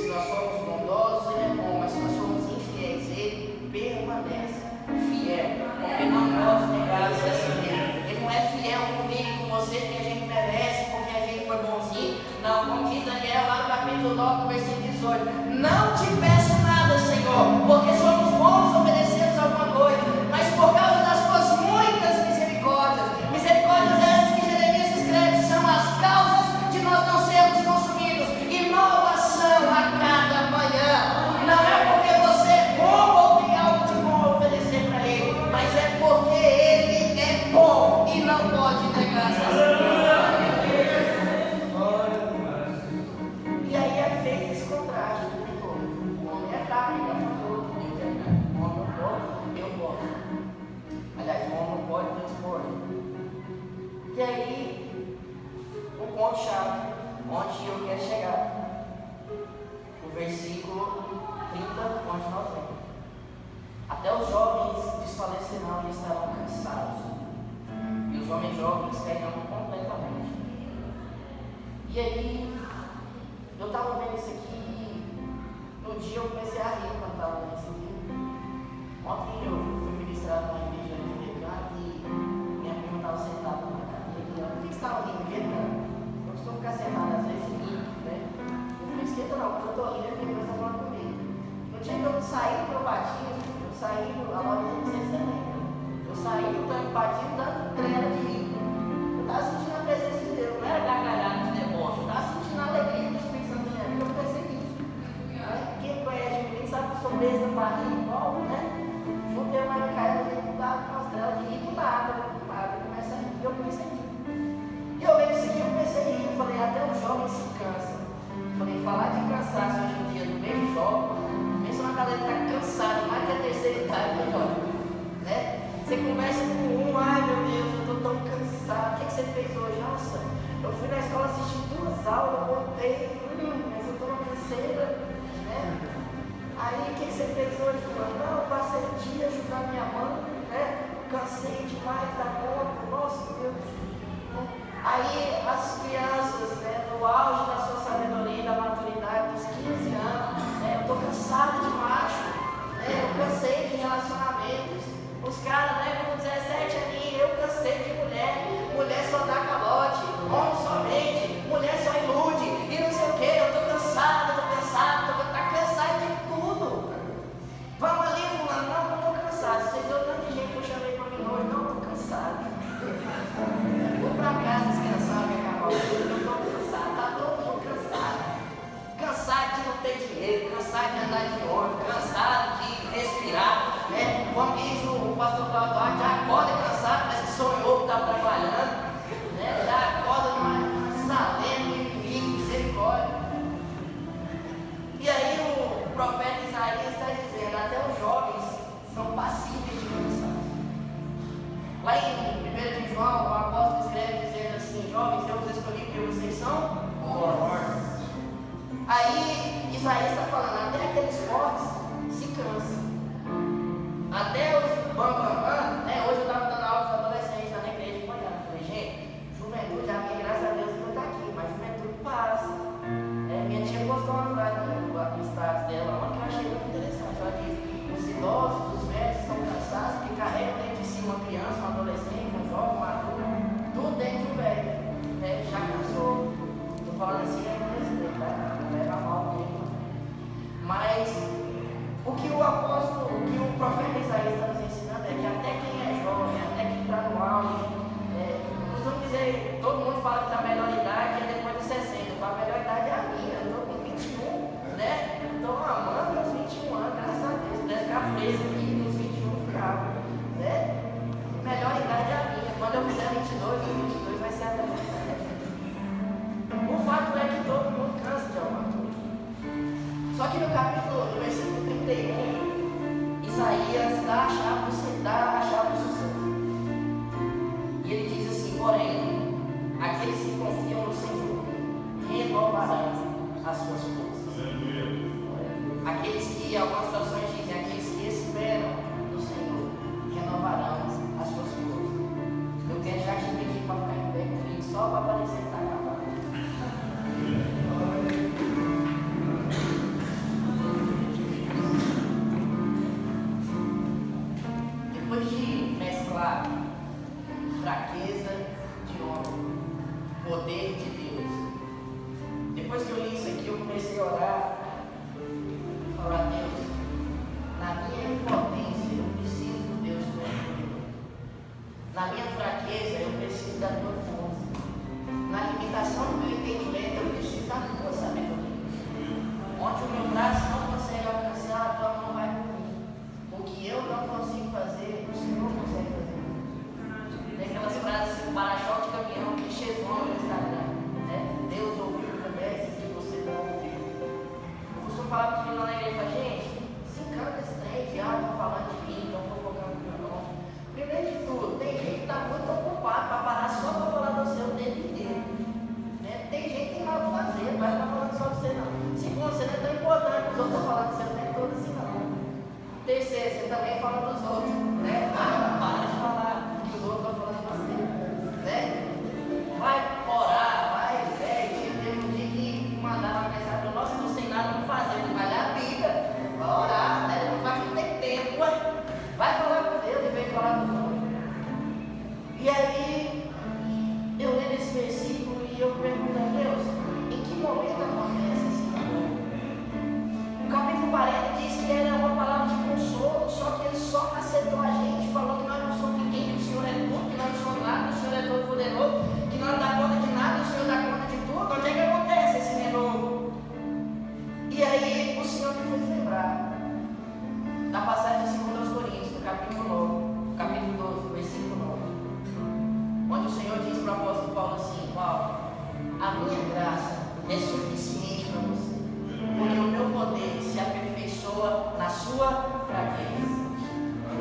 Se nós formos bondosos, Ele é bom. Mas se nós formos infiéis, Ele permanece fiel. Porque não pode negar-se a si mesmo. Ele não é fiel comigo e com você que a gente merece, porque a gente foi bonzinho. Não, como diz Daniel lá no capítulo 9, no versículo 18. Não te peço nada, Senhor, porque somos bons, obedecemos alguma coisa, mas por causa das tuas muitas misericórdias, misericórdias essas que Jeremias escreve, são as causas de nós não sermos consumidos, e novas são a cada manhã. Não é porque você é bom ou tem algo de bom a oferecer para Ele, mas é porque Ele é bom e não pode negar-se a si mesmo. E aí é feito esse contraste, o homem é fraco, ele é fraco, Deus é fraco. O homem não pode, eu posso. Aliás, o homem não pode, Deus pode. E aí, o ponto-chave, onde eu quero chegar, o versículo 30, onde nós lemos. Até os jovens desfalecerão e estarão cansados, e os homens jovens cairão completamente. E aí, eu estava vendo isso aqui e no dia eu comecei a rir quando estava vendo isso aqui. Ontem eu fui ministrar numa igreja americana e minha prima estava sentada na cadeira e por que você estava rindo? Eu costumo ficar sentado às vezes rindo, né? Eu falei, esquenta não, quando eu estou rindo, minha prima está falando comigo. No dia que eu saí do meu batismo, eu saí, agora não sei se você lembra, eu saí do tanque batismo dando trela de rir. Eu estava sentindo a presença de Deus, não era gargalhada de deboche, eu estava sentindo a alegria do Espírito Santo na minha vida, eu percebi. Quem conhece o menino sabe que eu sou besta para rir igual, né? Juntei uma caída de mudar com as trelas de rir do nada, eu comecei a rir, eu comecei a rir. E eu lembro isso aqui, eu comecei a rir, eu falei, até os jovens se cansam. Eu falei, falar de cansaço hoje em dia, no meio de jovem, pensa uma galera que está cansada, mais que a terceira idade do jovem, né? Você conversa com um, ai meu Deus, eu estou tão cansado, o que você fez hoje? Nossa, eu fui na escola assistir 2 aulas, voltei, mas eu estou na terceira, né? Aí o que você fez hoje? Não, eu passei o dia ajudando minha mãe, né? Cansei demais da conta, nossa Deus. Aí as crianças, né, no auge da sua sabedoria e da maturidade dos 15 anos, né, eu estou cansado de macho, né, eu cansei de relacionamentos. Os caras, né, com 17 aninhos, eu cansei de mulher, mulher só dá calote, homem só mente, mulher só ilude, e não sei o que, eu estou cansado, tá cansado de tudo. Vamos ali, fulano, não, eu estou cansado. Você viu tanto de gente que eu chamei para mim hoje, não, estou cansado. Vou para casa descansar, minha cavalo, eu estou cansado, tá todo mundo cansado. Cansado de não ter dinheiro, cansado de andar de ônibus, cansado de respirar, né? Como diz o pastor Cláudio, já acorda cansado, mas que sonhou que estava trabalhando. Isaías está dizendo, até os jovens são passíveis de cansaço. Lá em 1 de João, o apóstolo escreve dizendo assim, jovens, eu vos escolhi porque vocês são fortes. Aí Isaías está falando, até aqueles fortes se cansam. Até os bambambam, né? Hoje eu estava dando aula para adolescentes lá na igreja de manhã. Eu falei, gente, juventude, a minha, graças a Deus, não está aqui, mas juventude passa. Minha tia postou uma frase no status dela, uma que eu achei muito interessante. Ela diz: os idosos, os velhos estão cansados porque carregam dentro de si uma criança, um adolescente, um jovem, um adulto, tudo dentro do velho. Já cansou. Estou falando assim, não leva mal mesmo. Mas o que o profeta Isaías está nos ensinando é que até quem é jovem, até quem está no auge, costumo dizer, todo mundo fala que a melhor idade é depois dos 60. Eu falo, a melhor idade é a minha, eu estou com 21, né? Estou amando aos 21 anos, graças a Deus. Deve ficar preso aqui nos 21 ficava, né? Melhor idade é a minha. Quando eu fizer 22, os 22 vai ser a melhor idade. O fato é que todo mundo cansa de alguma coisa. Só que no versículo 31, Isaías dá a chave do sucesso. E ele diz assim, porém, aqueles que confiam no Senhor renovarão as suas forças. Aqueles que, algumas traduções dizem, aqueles que esperam no Senhor renovarão as suas forças. Eu quero já te pedir para ficar em pé comigo, só para aparecer que está acabado. Depois de mesclar fraqueza de homem, poder de Deus, depois que eu li isso aqui, eu comecei a orar e falar: Deus, na minha impotência eu preciso do Deus Todo-Poderoso. Na minha fraqueza eu preciso da tua força. Na limitação do meu entendimento eu preciso da tua sabedoria. Onde o meu braço não consegue alcançar, a tua mão vai comigo. O que eu não consigo fazer, o Senhor consegue fazer. Tem aquelas frases, para-choque de caminhão, clichêzão no Instagram, né? Deus ouviu conversas que você não ouviu. Eu costumo falar para os meninos na igreja, gente, se encanta esse trem, estão falando de mim, estão fofocando do meu nome. Primeiro de tudo, tem gente que está muito ocupado para parar só para falar do seu tempo inteiro. Né? Tem gente que tem nada para fazer, não vai estar falando só de você não. Segundo, você não é tão importante, os outros estão falando do seu tempo todo assim não. Terceiro, você também fala dos outros, né? Para de falar que os outros estão falando de você, né? Vai orar, vai, teve um dia que mandaram uma mensagem para nós, não sei nada para fazer, vai ler a Bíblia, vai orar, né? Não vai ter tempo, vai falar com Deus em vez de falar com os outros. E aí, eu leio esse versículo e eu pergunto a Deus, em que momento acontece esse namoro? O capítulo 40 diz que era uma palavra de consolo, só que ele só aceitou a gente, falou que nós não somos ninguém, que o Senhor é tudo, que nós não somos nada, que o Senhor é todo poderoso, que nós não dá conta de nada, o Senhor dá conta de tudo. Onde é que acontece esse renovo? E aí o Senhor me fez lembrar da passagem de 2 Coríntios, no capítulo 9, capítulo 12, versículo 9, onde o Senhor diz para o apóstolo Paulo assim: Paulo, a minha graça é suficiente para você, porque o meu poder se aperfeiçoa na sua fraqueza.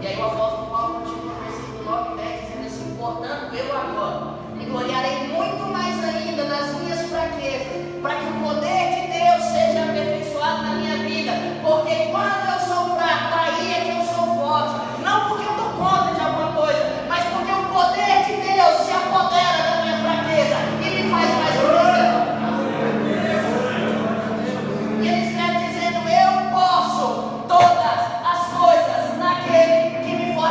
E aí o apóstolo Paulo continua no versículo 9 e 10 dizendo assim: portanto, eu agora me gloriarei muito mais ainda nas minhas fraquezas, para que o poder de Deus seja aperfeiçoado na minha vida, porque quando eu sou fraco, aí é que eu sou forte, não porque eu dou conta de alguma coisa, mas porque o poder de Deus se apodera da minha fraqueza e me faz mais forte. E ele escreve dizendo: eu posso todas as coisas naquele que me fortalece.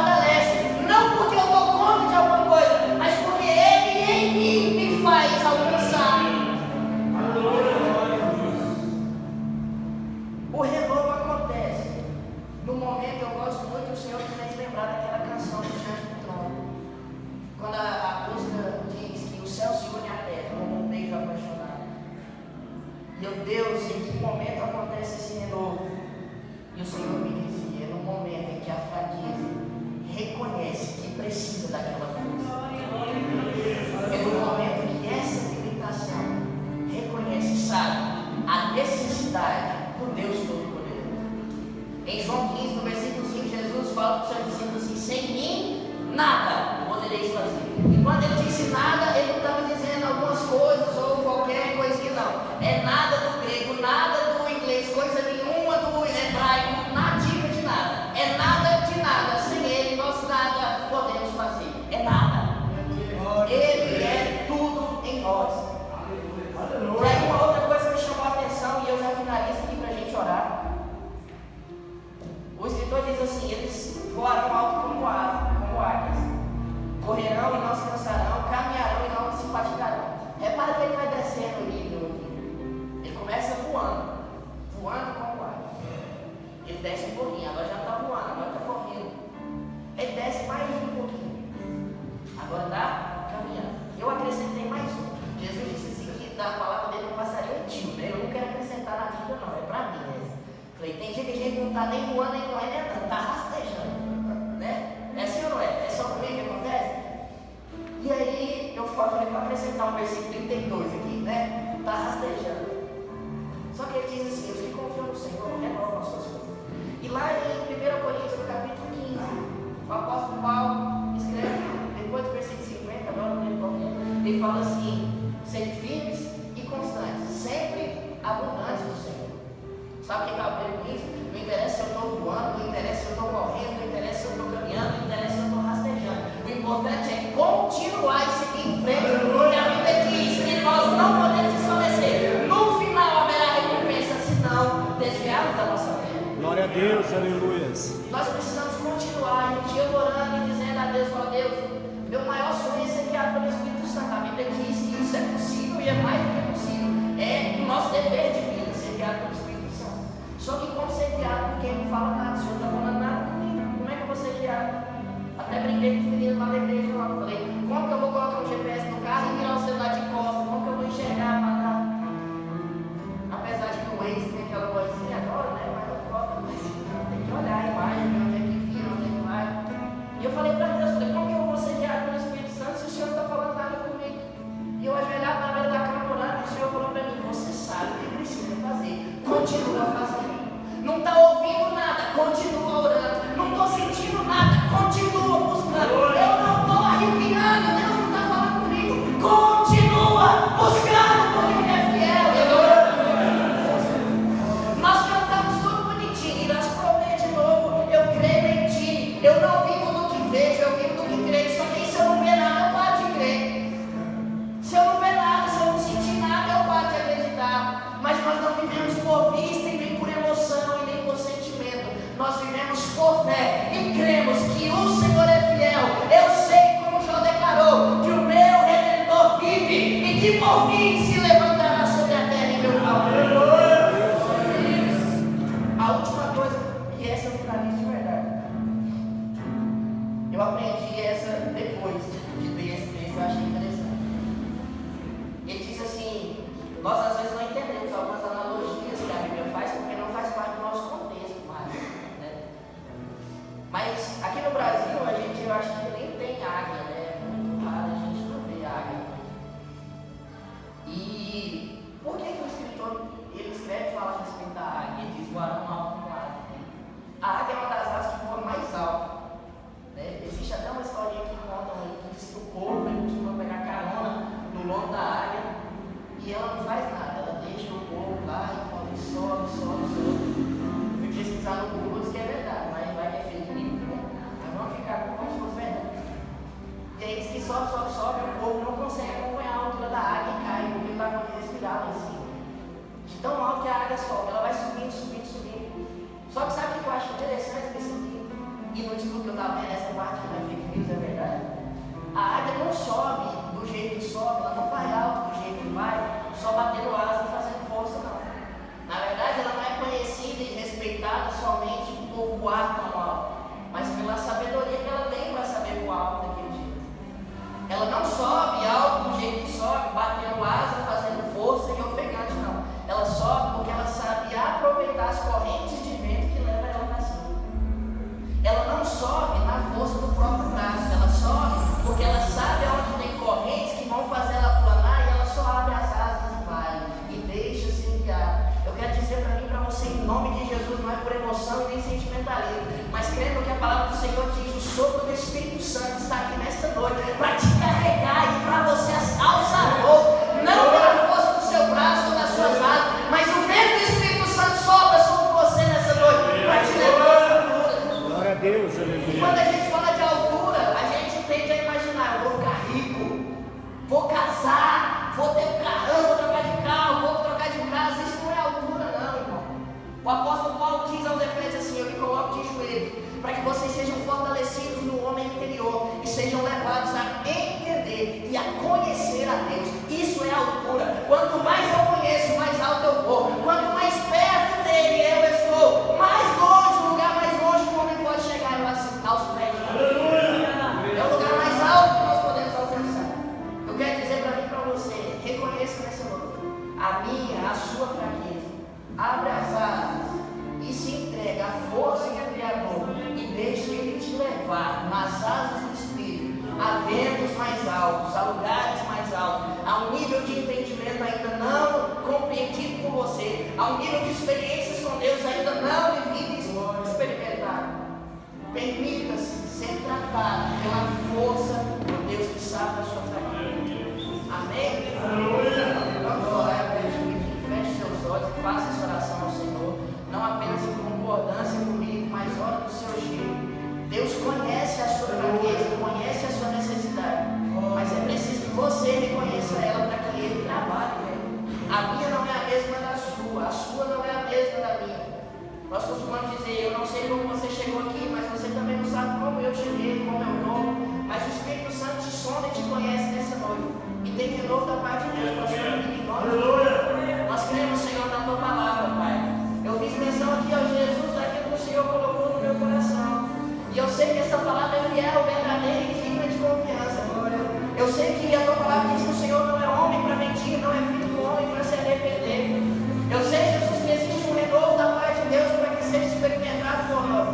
Em João 15, no versículo 5, Jesus fala para os seus discípulos assim: sem mim, nada podereis fazer. E quando ele disse nada, ele não estava dizendo algumas coisas ou qualquer coisinha, não. É nada do grego, nada do inglês, coisa nenhuma do hebraico, nadica de nada. É nada de nada. Sem ele, nós nada podemos fazer. É nada. Ele é tudo em nós. E aí uma outra coisa que me chamou a atenção, e eu já finalizo aqui para a gente orar. O escritor diz assim: eles voarão alto como águias, correrão e não se cansarão, caminharão e não se fatigarão. Repara que ele vai descendo o nível aqui. Ele começa voando como águia. Ele desce um pouquinho, agora já está voando, agora está correndo. Ele desce mais um pouquinho, agora está caminhando. Eu acrescentei mais um. Jesus disse assim que da palavra dele não passaria um tio, né? Eu não quero acrescentar na Bíblia, não, é para mim mesmo. Falei, tem dia que a gente não está nem voando, nem correndo, nem andando, está rastejando, né? É assim ou não é? É só comigo que acontece? E aí eu falei para acrescentar um versículo 32 aqui, né? Está rastejando. Só que ele diz assim: os que confiam no Senhor renovam as suas forças. E lá em 1 Coríntios, no capítulo 15, o apóstolo Paulo escreve, depois do versículo 50, agora não lembro qual é, ele fala assim: sede firmes e constantes, sempre abundantes no Senhor. Sabe o que eu aprendo com isso? Não interessa se eu estou voando, não interessa se eu estou correndo, não interessa se eu estou caminhando, não interessa se eu estou rastejando. O importante é continuar e seguir em frente, porque a Bíblia diz que nós não podemos desfalecer. No final haverá recompensa, se não desviarmos da nossa fé. Glória a Deus, aleluias. Nós precisamos continuar, um dia orando e dizendo a Deus: ó Deus, meu maior sonho é ser guiado pelo Espírito Santo. A Bíblia diz que isso é possível e é mais do que possível. É o nosso dever de vida ser guiado pelo Espírito Santo. Só que como ser guiado por quem não fala nada? O Senhor não está falando nada comigo. Como é que eu vou ser guiado? Até brinquei com os meninos lá da igreja. Eu falei: como que eu vou colocar um GPS no carro e virar o celular de costas? Como que eu vou enxergar para dar? Apesar de que o Waze tem aquela vozinha agora, né? Mas eu gosto, mas tem que olhar a imagem, ver onde é que vira, onde é que vai. E eu falei para Deus: falei, como que eu vou ser guiado pelo Espírito Santo se o Senhor não está falando nada comigo? E eu ajoelhado na beira da cama orando, e o Senhor falou para mim: você sabe o que precisa fazer, continua fazendo. Não está ouvindo nada, continua orando. Não estou sentindo nada, continua buscando. Eu não estou arrepiando, Deus não está falando comigo. Continua buscando, porque Ele é fiel. Nós cantamos tudo bonitinho, irás prover de novo. Eu creio em Ti. Eu não vivo do que vejo, eu vivo do que creio. Só que se eu não ver nada, eu paro de crer. Se eu não ver nada, se eu não sentir nada, eu paro de acreditar. Mas nós não vivemos por vista e nem por emoção e nem por sentimento. Nós vivemos por fé e cremos que o Senhor é fiel. Eu sei, como João declarou, que o meu Redentor vive e que por mim se levantará sobre a terra em meu favor. A última coisa, e essa eu finalizo de verdade. Eu aprendi essa depois de ler esse texto, eu achei interessante. Ele diz assim: nós às vezes não entendemos algumas analogias que a Bíblia faz porque não faz parte do nosso contexto mais, né? Mas aqui no Brasil eu acho que nem tem águia, né? É muito raro a gente não ver águia. E por que o escritor ele escreve e fala a respeito da águia? Ele diz: voarão alto como águia. A águia é uma das aves que voa mais alto, né? Existe até uma historinha que conta aí que diz que o povo costuma pegar carona no lombo da águia e ela não faz nada, ela deixa o povo lá e sobe. Fui pesquisar no Google, diz que é verdade, mas vai que é fake news, né? Mas vamos ficar como se fosse verdade. E aí diz que sobe, o povo não consegue acompanhar a altura da águia e cai, porque está com respirar lá em cima. De tão alto que a águia sobe, ela vai subindo. Só que sabe o que eu acho interessante nesse livro? E no estudo que eu estava vendo, essa parte que não é fake news, é verdade. A águia não sobe do jeito que sobe, ela não vai alto do jeito que vai, só batendo asa e fazendo força, não. Na verdade, ela não é conhecida e respeitada somente por voar tão alto, mas pela sabedoria que ela tem para saber voar alto daquele jeito. Ela não sobe alto do jeito que sobe, batendo asa, fazendo força e ofegante, não. Ela sobe porque ela sabe aproveitar as correntes de vento que levam ela para cima. Ela não sobe na força do próprio braço, ela sobe porque ela sabe onde tem correntes que vão fazer ela nem sentimentalismo, mas crendo que a palavra do Senhor diz, o sopro do Espírito Santo está aqui nesta noite, para te carregar e para você alçar voo, não pela força do seu braço ou das suas asas, mas o vento do Espírito Santo sopra sobre você nessa noite, para te levar à altura. Glória a Deus, E aleluia. quando a gente fala de altura, a gente tende a imaginar, eu vou ficar rico, vou casar, vou ter um carrão, vou trocar de carro, vou trocar de casa. Isso não é altura não, irmão. O apóstolo Paulo diz aos Efésios assim, eu me coloco de joelhos, para que vocês sejam fortalecidos no homem interior e sejam levados a entender e a conhecer a Deus. Isso é altura. Quanto mais eu conheço, mais alto eu vou. Quanto mais perto dele eu estou, mais longe, o lugar mais longe que o homem pode chegar aos pés de Deus. É o lugar mais alto que nós podemos alcançar. Eu quero dizer para mim e para você, reconheça nessa noite a minha, a sua fraqueza. Abre as asas e se entrega à força que é Criador e deixe Ele te levar nas asas do Espírito a ventos mais altos, a lugares mais altos, a um nível de entendimento ainda não compreendido por você, a um nível de experiências com Deus ainda não vivido e experimentado. Permita-se ser tratado pela força do Deus que sabe a sua fraqueza. Amém? Vamos orar, eu quero te pedir, feche seus olhos e faça essa oração ao Senhor, não apenas em concordância comigo, mas ora do seu jeito. Deus conhece a sua fraqueza, conhece a sua necessidade, mas é preciso que você reconheça ela para que Ele trabalhe, velho. A minha não é a mesma da sua, a sua não é a mesma da minha. Nós costumamos dizer, eu não sei como você chegou aqui, mas você também não sabe como eu cheguei, como eu estou. Mas o Espírito Santo te sonda e te conhece nessa noite. E tem renovo da parte de Deus para a sua vida em nome de Deus. Nós cremos, Senhor, na tua palavra, Pai. Eu fiz menção aqui ao Jesus, daquilo que o Senhor colocou no meu coração. E eu sei que essa palavra é fiel, verdadeira e digna de confiança. Eu sei que a tua palavra diz que o Senhor não é homem para mentir, não é filho do homem para se arrepender. Eu sei, Jesus, que existe um renovo da parte de Deus para que seja experimentado por nós.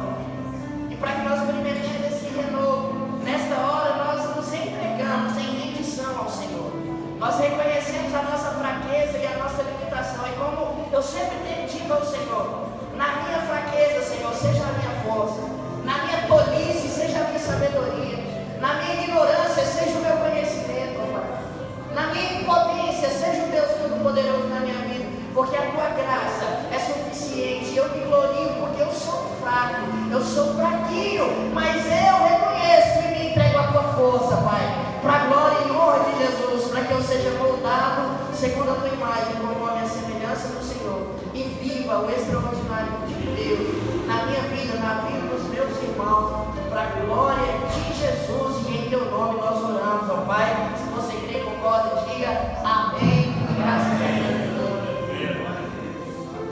E para que nós experimentemos esse renovo, nesta hora nós nos entregamos em rendição ao Senhor. Nós reconhecemos a nossa fraqueza e a nossa limitação. E como eu sempre tenho dito ao Senhor, na minha fraqueza, Senhor, seja a minha força. Na minha tolice, seja a minha sabedoria. Na minha ignorância, seja o meu conhecimento, Pai. Na minha impotência, seja o Deus Todo-Poderoso na minha vida. Porque a tua graça é suficiente. Eu me glorio porque eu sou fraco, eu sou fraquinho, mas